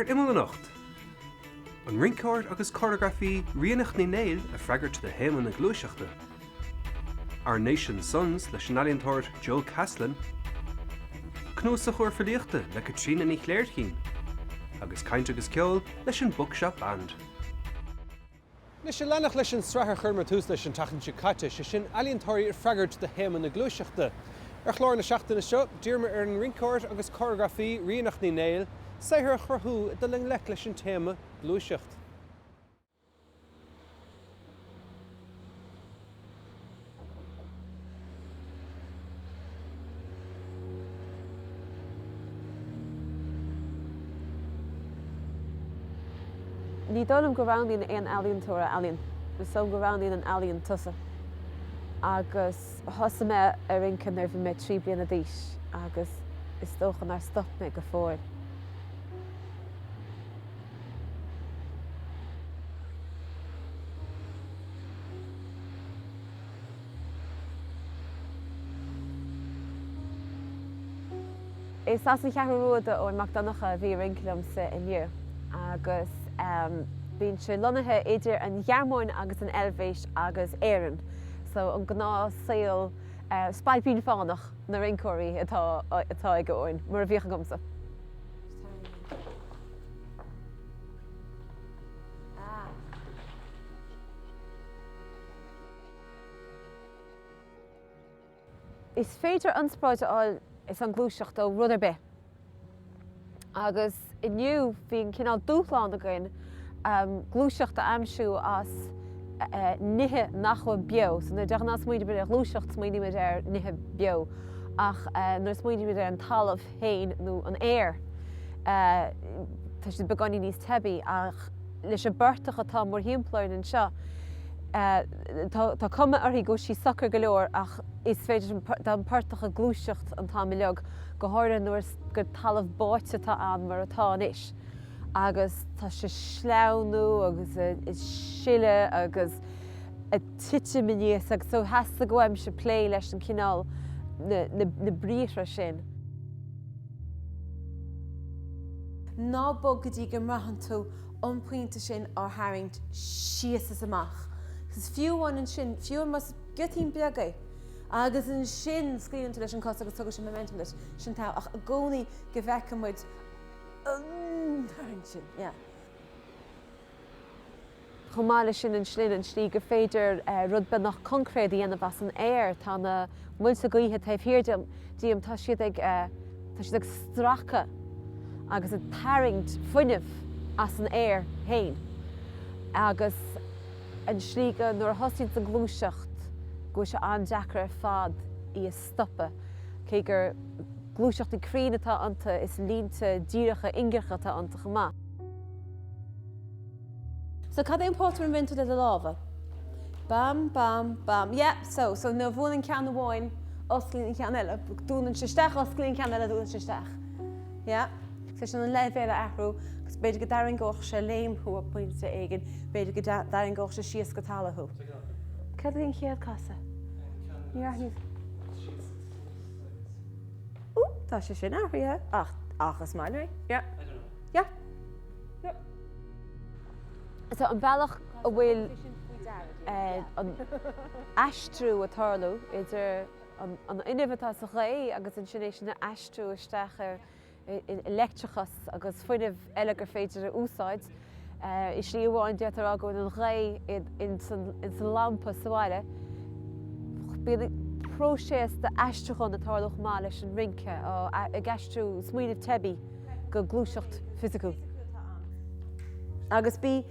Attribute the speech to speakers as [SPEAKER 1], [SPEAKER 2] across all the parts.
[SPEAKER 1] Imeall an Nacht. An rincord agus choreography rianach ní néil a freigart de héman na glúiseachta. Our Nation's Sons leis an aliantort Joe Caslin. Cnús a chuir filiachta le Katrina ní chléirchin. Agus caint agus ceol leis an bookshop band. Leis an lenach leis an strathar churma tús leis an tachan si caite se sin aliantóirí ar freigart de héman na glúiseachta. Ar chlár na seachtainna seo, díreama ar an rincord agus choreography rianach ní néil, saithir a chorthú de ling lech leis an téma glúiseacht.
[SPEAKER 2] Ní dónam go raibh an aliantóra alian, gus som go raibh an alian tusa. Agus thosa me ar rincin ar bhí me 3 bliana d'aois, agus is dóchan ar stop me go fór. Is as an cheathrú ruada ó Macdonacha bhí rincilm sa inniu, agus bíonn sé lonathe idir an ghearmóin agus an elbhéis agus éireann. So an gná saoil spailpín fánach na rincóirí atá ag óin, mar a bhíocha gomsa. Is féidir anspráide áil is an glúiseacht ó rud ar bith. Agus inniu bhíon cinál dúchláán againn glúiseacht a amsú as nithe nachfu bio, so na deach ná smuoide bid ar glúiseacht smuoide bid ar nithe bio, ach nuair smuoide bid ar an talamh féin nó an air. Tá si beganí níos tebi, ach leis a beirteach atá mór híomplairn an seo. Tá cuma arthaí go sí soccer go leor, ach is féidir an páirteach a glúiseacht an tá mileog go háirithe nuair go talamh báite tá an mar atá anois. Agus tá sé sleanú agus is sile agus a tiite minias agus so heasta go aim se plé leis an cinál na bríomhra sin.
[SPEAKER 3] Ná bog go dtí go mraithan tú ionpointe sin á tharraingt síos amach. Cos fiúháin an sin, fiúháin mas gotín beagaí. Agus an sin scríonn leis an cos agus tugadh sin momentum leis sin tá ach a gcónaí go bhfeiceam muid sin, yeah.
[SPEAKER 2] Chomáile sin an slin an slí go féidir rud be nach concréad dhéanamh as an air tá na muilsa gaotha taobh hirdíam tá siad ag stracha agus a tarraingt fuinneamh as an air hain. Agus an slí go nuair thosaíonn an glúiseacht go se andeachar ar fad í a stoppa, cé gur glúiseacht an críne tá anta is línta díreacha ingearcha tá anta chumá.
[SPEAKER 3] So cad éon pátar an vinta le láva? Bam, bam, bam. Yeah, so nó bhúin cean bháin osclín cean eile, dúnan sisteach osclín cean eile dúnan sisteach. Yeah? So sin an leibhéile ahrú, gus beidir go darin goch sé léimthú a pointe éigen, beidir go darin goch sé síos go talachú. Cad éon chéad casa? Ní raithníomh. Tá sé sin áthraithe? Achas máileí? Yeah.
[SPEAKER 1] I don't know.
[SPEAKER 3] Yeah. Yep.
[SPEAKER 2] So an bailach a bhfuil an aistrú a tarlú, idir an innivetá sa ré agus an sinnééis na aistrú isteach ar electrichas agus fuiineh eile gur féidir ar úsáid. Is slí bháin deatar a goin an ré in san lampa sáile. Próséas de aistrúchan na tarlach má leis an rince a gaistrú smuoineh tebi go glúiseacht fisicú. Agus bí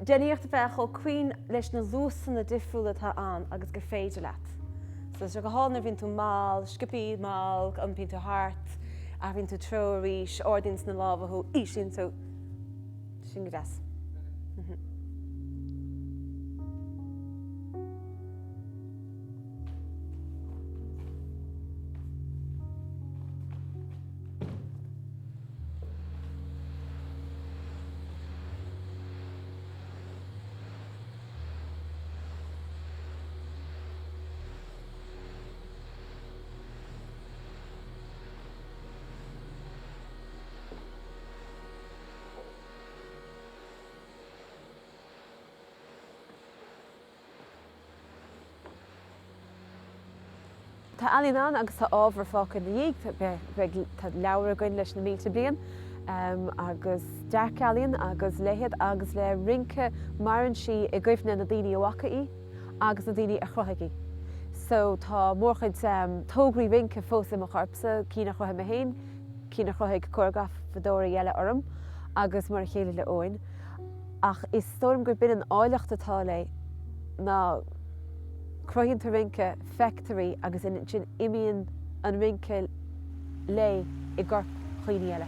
[SPEAKER 2] déanaíocht a bheith ó cuioin leis na lúsan na difriúla tá an agus gur féidir leat. So se go hána bhíonn tú máil, scipaí máil, an bhíonn tú hart, a bhíonn tú tro ríis, ordins na lábhathú, sin tú sin go deas. Tá alíonn an agus tá ábhar fáca na dhéag tá leabhar goin leis na mílte bliain agus deach alíonn agus léhéad agus le rince marann si i gcuimhne na daoine óhacaí agus na daoine a chrothaigí. So tá mórchuid tógraí rince fós am charpsa cí nach chrothaim a héin, cí nach chrothaigh choreograf fadóra dhéile orm agus mar chéile le óin. Ach is storm gur bin an áileachta tá le ná croinnta rince factory agus in sin imíonn an rince le I ggur chuoine eile.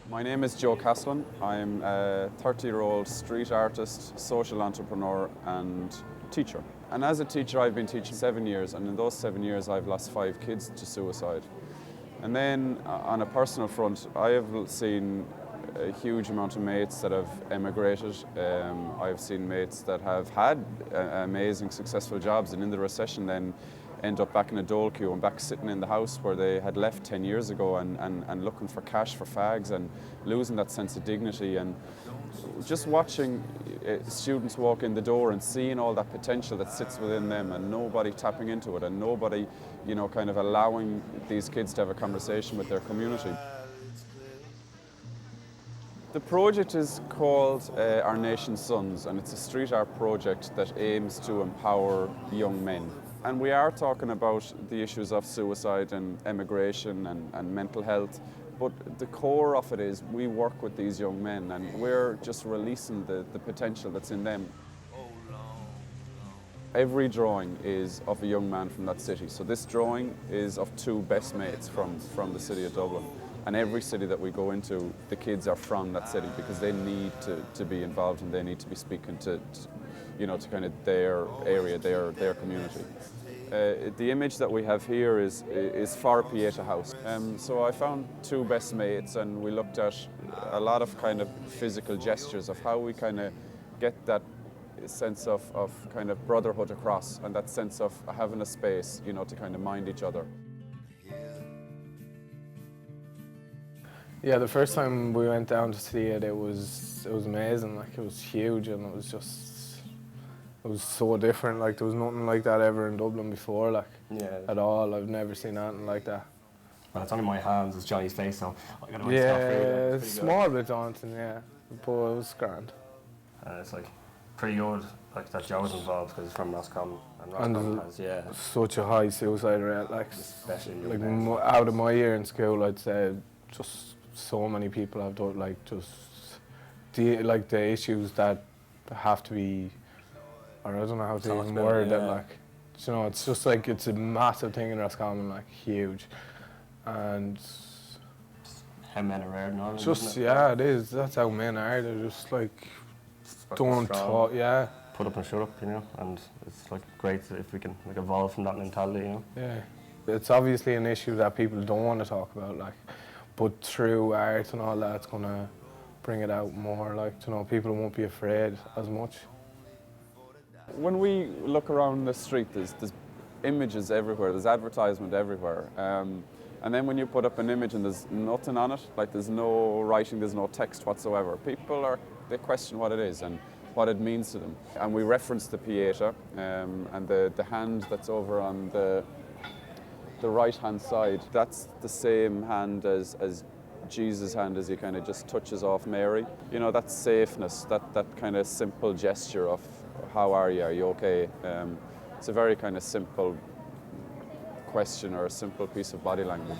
[SPEAKER 4] My name is Joe Caslin. I'm a 30-year-old street artist, social entrepreneur and teacher. And as a teacher I've been teaching 7 years, and in those 7 years I've lost 5 kids to suicide. And then on a personal front, I have seen a huge amount of mates that have emigrated. I've seen mates that have had amazing successful jobs and in the recession then end up back in a dole queue and back sitting in the house where they had left 10 years ago and looking for cash for fags and losing that sense of dignity, and just watching students walk in the door and seeing all that potential that sits within them and nobody tapping into it and nobody, you know, kind of allowing these kids to have a conversation with their community. The project is called Our Nation's Sons, and it's a street art project that aims to empower young men. And we are talking about the issues of suicide and emigration and mental health, but the core of it is we work with these young men and we're just releasing the potential that's in them. Every drawing is of a young man from that city. So this drawing is of 2 best mates from the city of Dublin. And every city that we go into, the kids are from that city because they need to be involved and they need to be speaking to you know, to kind of their area, their community. The image that we have here is for Pieta House. So I found 2 best mates and we looked at a lot of kind of physical gestures of how we kind of get that sense of kind of brotherhood across and that sense of having a space, you know, to kind of mind each other.
[SPEAKER 5] Yeah, the first time we went down to see it, it was amazing. Like, it was huge and it was so different. Like, there was nothing like that ever in Dublin before, like, at all. I've never seen anything like that.
[SPEAKER 6] Well, it's only my hands, it's Johnny's face, so I got to
[SPEAKER 5] it's a small bit daunting, yeah, but it was grand.
[SPEAKER 6] It's like pretty good, like that Joe's involved because he's from Roscommon, and Roscommon has,
[SPEAKER 5] such a high suicide rate, like,
[SPEAKER 6] especially
[SPEAKER 5] like out of my year in school, I'd say just so many people have done, like, just the issues that have to be, or I don't know how to even word it, like, you know, it's just like, it's a massive thing in Roscommon, like, huge, and
[SPEAKER 6] how men are reared and all.
[SPEAKER 5] Just, it is, that's how men are, they're just like, don't talk,
[SPEAKER 6] put up and shut up, you know, and it's like great if we can like evolve from that mentality, you know.
[SPEAKER 5] Yeah, it's obviously an issue that people don't want to talk about, like, but through art and all that, it's gonna bring it out more, like, you know, people won't be afraid as much.
[SPEAKER 4] When we look around the street, there's images everywhere, there's advertisement everywhere. And then when you put up an image and there's nothing on it, like there's no writing, there's no text whatsoever, they question what it is and what it means to them. And we reference the Pieta and the hand that's over on the right-hand side, that's the same hand as Jesus' hand as he kind of just touches off Mary. You know, that safeness, that kind of simple gesture of how are you okay? It's a very kind of simple question or a simple piece of body language.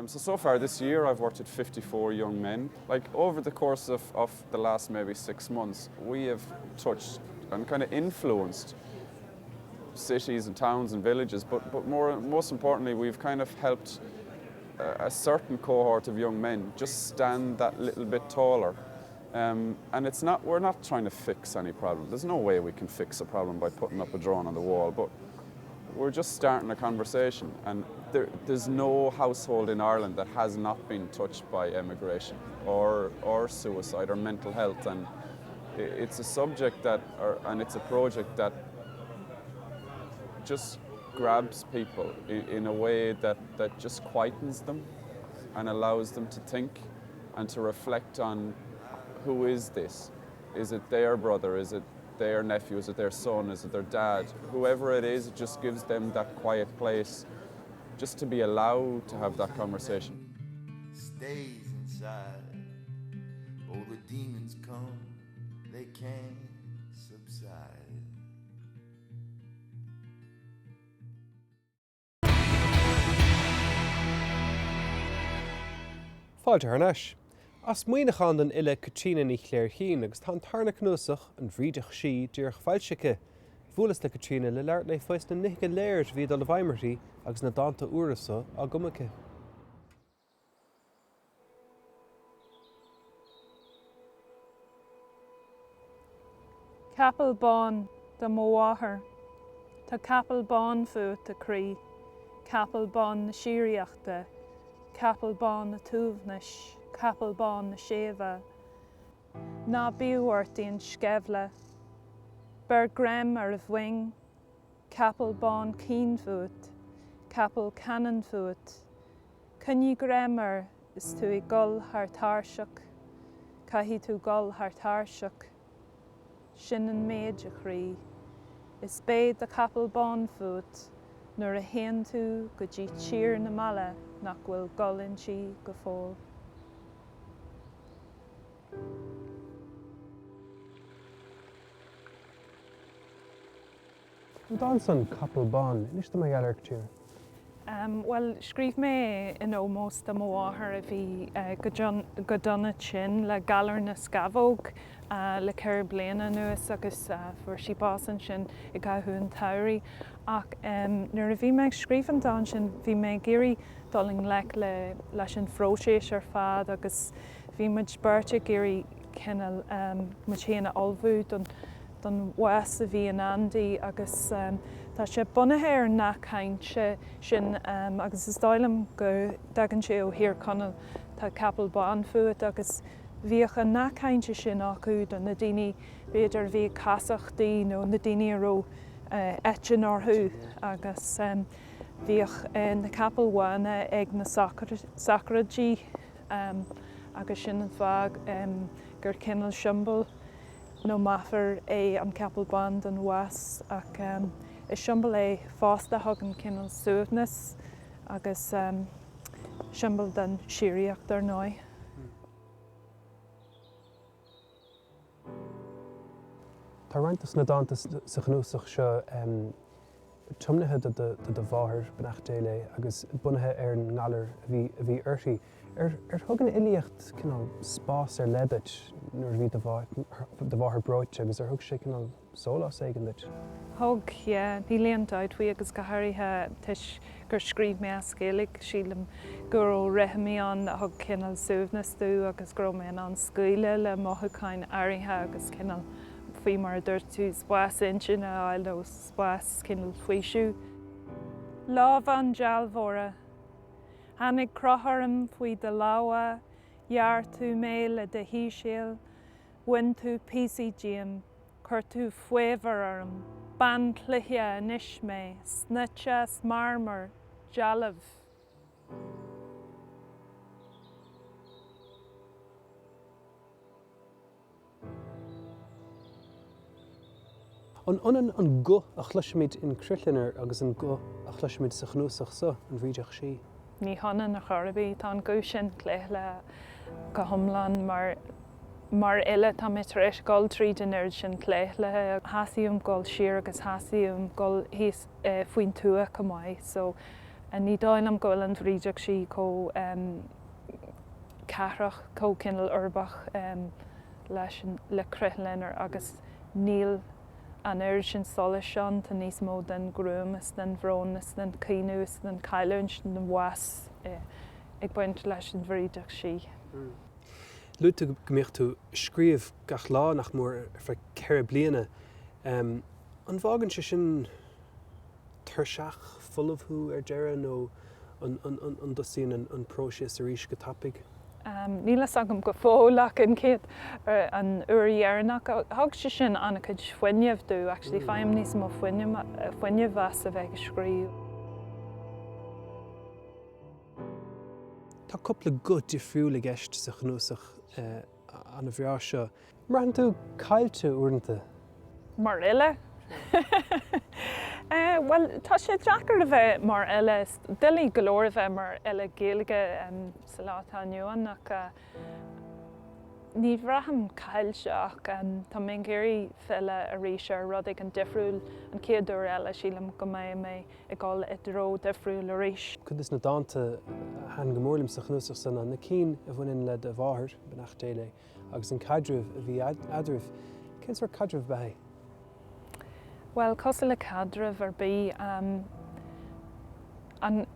[SPEAKER 4] So far this year I've worked with 54 young men. Like over the course of the last maybe 6 months, we have touched and kind of influenced cities and towns and villages, but most importantly, we've kind of helped a certain cohort of young men just stand that little bit taller. And we're not trying to fix any problem. There's no way we can fix a problem by putting up a drawing on the wall, but we're just starting a conversation. And there's no household in Ireland that has not been touched by emigration or suicide or mental health. And it's a subject and it's a project that just grabs people in a way that just quietens them and allows them to think and to reflect on who is this? Is it their brother? Is it their nephew? Is it their son? Is it their dad? Whoever it is, it just gives them that quiet place just to be allowed to have that conversation. Stays inside. Oh, the demons come, they can't subside.
[SPEAKER 1] Fáilte ar neis. As muoinechan den ile Katrina ní chléir chin agus tá tarna cnúsach an bhrídeach sí dúr fáilsecha. Bhualas le Katrina le leart le foies na nithe léir bhí do le bhaimirtí agus na dáanta uarasa a gumacha.
[SPEAKER 7] Capel bán de mháthir, Tá capel bán fuat a crí, Capel bán na síríochta, Capel bán na túbhnis, Capel bán na séva, ná bíúirtaíon scebla, Ber grem ar a bhing, Capel bán cín fuat, Capel canan fuat, Cynni gremar is tú I gol haar táirseach, Caihí tú gol haar táirseach, Sin an méid a chrí, is béad a capel bán fuat, nuair a héan tú go dtí tír na mala nach bhfuil golinn si go fóil.
[SPEAKER 1] Dá san capel bán, inis do mai ealar tír.
[SPEAKER 7] Well, scríb mé in ómós do mháthir a bhí go donna sin le galar na scafóg le ceir bliana nuas agus fuair sí básan sin I gaithú an tairí. Ach nuair a bhí méid scríban dá sin, bhí mé géirí doling leis an phróiséis ar fad agus bhí muid báirte géirí cinnal mu chéanna olbhú don was a bhí an Andy agus tá sé bunathe ar nachchainte sin agus is dóilm go dagan sé ó hir conal tá capel bán fuat agus bhíoch an nachchainte sin acu don na daoine beidir bhí casachtaí nó na daoine aró etin orthú agus bhíoch na capel bhána ag na sacradí agus sin an bhag gur cinnal simbol nó maithfar é an capel bán don was ach is simbol é fásta hagan cinnal suúdnas agus simbol den síríocht ar nói.
[SPEAKER 1] Tá roiintas na dáanta sa chnúsach seo tumnathe de bháthir benacht déile agus bunathe ar an ngalar a bhí uirtí. Ar thugann ilíocht cinál spás ar lebit nuair bhí de bháthir broite agus ar thug sé cinál sólás éigean dit.
[SPEAKER 7] Thug, ní léontáid faoi agus go háirithe tuis gur scríb mé a scéalaigh sílam gur ó reithimíán a thug cinnal suúbhnas tú agus gur mé an scuile le mothúcáin áirithe agus cinnal faoi mar dúirt tú spás intin a áil ó spás cinnal faoisiú. Lámh an dealmhóra. Hannig crotharm faoi de láha, jaar tú mé le de híisiil, win tú písaí díam, chur tú fuéhar arm, ban cluiche inis mé, snitse marmar, jalamh.
[SPEAKER 1] An go a chluisiid in Critlinar agus an go a chluisiid sa chnúsach sa an bhríideach sí.
[SPEAKER 7] Ní honna na chorbaí tá go sin léith le go thomlan mar eile tá mit éis gáil tríd in air sin léith le hasíúm gáil siar agus hasíúm gáil híos faoin tua go maiid, so ní dáil am gáil an bhríideach sí có cearach có cinnal urbach leis le Critlinar agus níl an air sin solas seán tá níos mó den grúmas, den bhrónas, den cíús, den caiileann, den was ag baint leis an bhríideach sí.
[SPEAKER 1] Lúte gomíocht tú scríomh gach lá nach mór ar ceir bliana. An bhágann se sin thuirseach fullmhú ar deire nó an dosíon an próisis a rís go tapig?
[SPEAKER 7] Níla agam go fólach an céad an uiríarnach thug se sin anna chud foiinneamh dú, actually feim níos mó foiinneamh as a bheith scríú.
[SPEAKER 1] Tá coppla go difriúla gceist sa chnúsach an a bhreá seo. Mar an tú caiilte uaireanta?
[SPEAKER 7] Mar eile? Well, tá sé deacair a bheith mar eile, duine go leor a bheith mar eile géalaige sa látá nuan ach ní bhraham caiilte ach tá mé géirí feile a rís ar rud ag an difriúil an céadú eile sílam go mé ag gáil idró difriúil a rís.
[SPEAKER 1] Chud is na dáanta an go mórlim sa chnúsach sanna na cín a bhaineann le a bháthir benach déile agus an cadrih a bhí adrih. Cén ar cadrih bheith?
[SPEAKER 7] Well, cos le cadrih ar bí an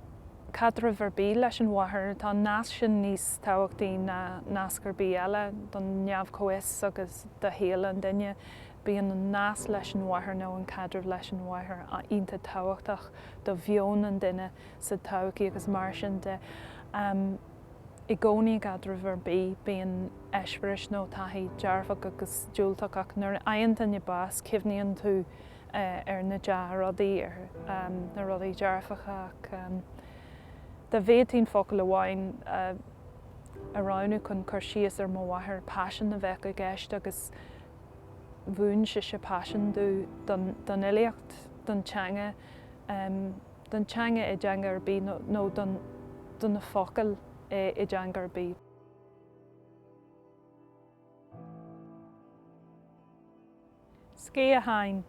[SPEAKER 7] cadrih ar bí leis an bhathair tá nás sin níos táhachtaí na nascar bí eile don neamh comhis agus de héal an duine bíon an nás leis an bhathair nó an cadrih leis an bhathair a ionta táhachtach do bheon an duine sa táhachaí agus mar sin de I gcónaí cadrih ar bí bíon eisbhris nó taithí dearfach agus dúilteach ach nuair aonn duine bás cibhníonn tú ar na dearadaí ar na rudaí dearfacha ach de bhétín focail amháin aráinú chun chuir síos ar mo bhathair passion a bheith go gceist agus bhún se passion dú don éilíocht don teanga i dteanga ar bí nó don na focail I dteanga ar bí. Scé a hain.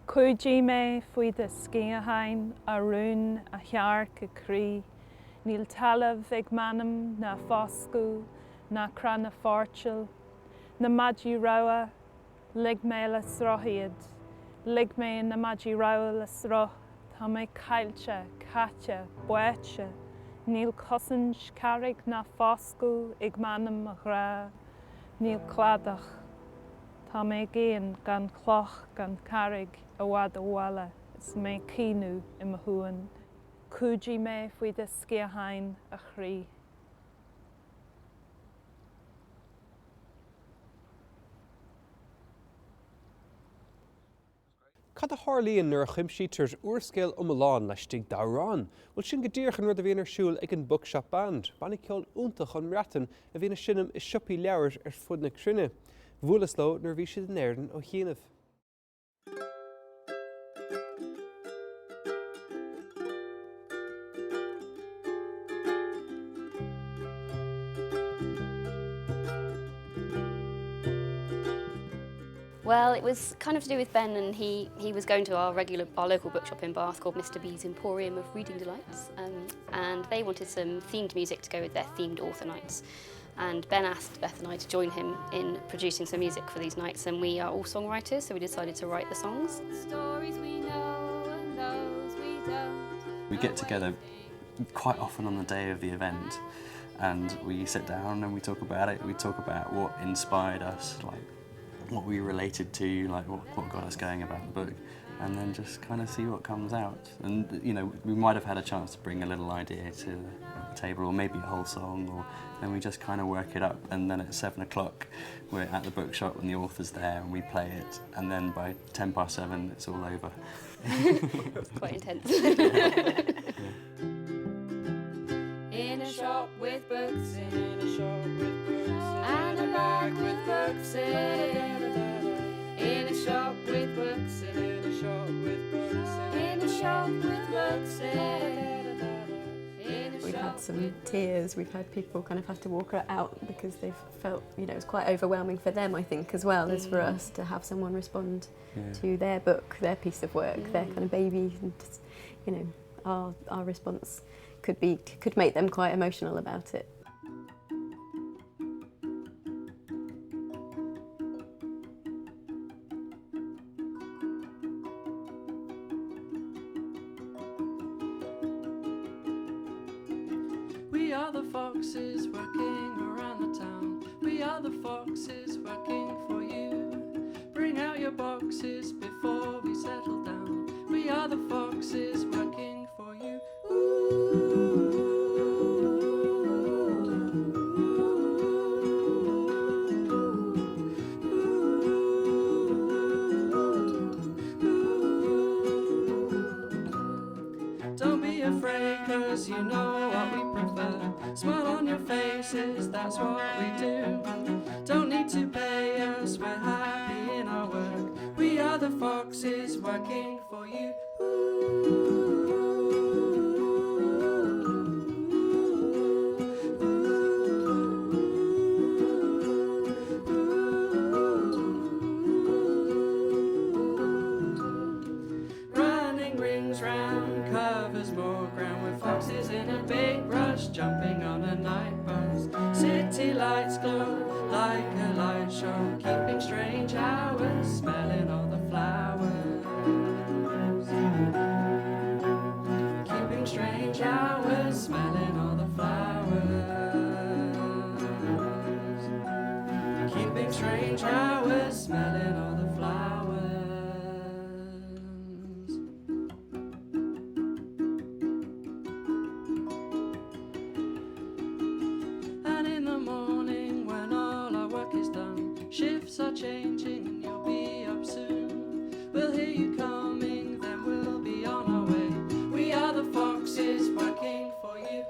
[SPEAKER 7] Cúidí mé faoi de scé a hain arún a chearc a crí. Níl talamh ag manam na foscú na cranna fórtil. Na madí rawa lig mé le srohiad. Lig mé na madí rawa le sroh. Tá mé cailte, caite, buite. Níl cosanj carrig na foscú ag manam a ghra. Níl cladach. Tá mé géan gan cloch gan carrig a bhhad a bhla. Is mé cíú I mo thuan. Cúidí mé faoi de scé a hain a chrí.
[SPEAKER 1] Cad a tharlaíonn nuair a chuimsítear uorscéil Imeall leis tí dárán, bhfuil sin go dtíorchan rud a bhíonar siúil ag an bookshop band, banna ceol úntach an mreatan a bhína sinnam is siopaí leabhar ar fud na crinne. Bhualas leo nuair bhí siad an éireann ó chéanamh.
[SPEAKER 8] Well, it was kind of to do with Ben, and he was going to our local bookshop in Bath called Mr. B's Emporium of Reading Delights, and they wanted some themed music to go with their themed author nights. And Ben asked Beth and I to join him in producing some music for these nights, and we are all songwriters, so we decided to write the songs.
[SPEAKER 9] Stories we know and those we don't.
[SPEAKER 10] We get together quite often on the day of the event, and we sit down and we talk about it. We talk about what inspired us, like what we related to, like what got us going about the book, and then just kind of see what comes out. And you know, we might have had a chance to bring a little idea to the table, or maybe a whole song, or then we just kind of work it up. And then at 7 o'clock, we're at the bookshop and the author's there, and we play it. And then by 7:10, it's all over.
[SPEAKER 8] It's quite intense.
[SPEAKER 9] In a shop with books, in a shop with books, and a bag with books in a shop with books. books
[SPEAKER 11] We've had some tears, we've had people kind of have to walk out because they've felt, you know, it's quite overwhelming for them, I think, as well as for us to have someone respond to their book, their piece of work, their kind of baby, and just, you know, our response could make them quite emotional about it.
[SPEAKER 9] We are the foxes working around the town. We are the foxes working for you. Bring out your boxes before we settle down. We are the foxes working for you. Don't be afraid, 'cause you know what we prefer. Smile on your faces, that's what we do. Don't need to pay us, we're happy in our work. We are the foxes working for you. Running rings round, covers more ground. We're foxes in a big rush, jumping on a night bus. City lights glow like a light show, keeping strange hours, smelling all the flowers. Keeping strange hours, smelling all the flowers. Keeping strange hours, smelling all the flowers. And in the morning when all our work is done, shifts are changing and you'll be up soon. We'll hear you coming, then we'll be on our way. We are the foxes working for you.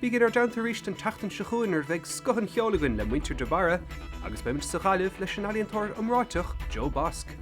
[SPEAKER 1] Bígad ar deanta ríist an tatan sechuin ar bheith scohan cheolalainn le muintir de bara, agus beimid sa chaileh leis an alíontóir amráiteach Joe Bosque.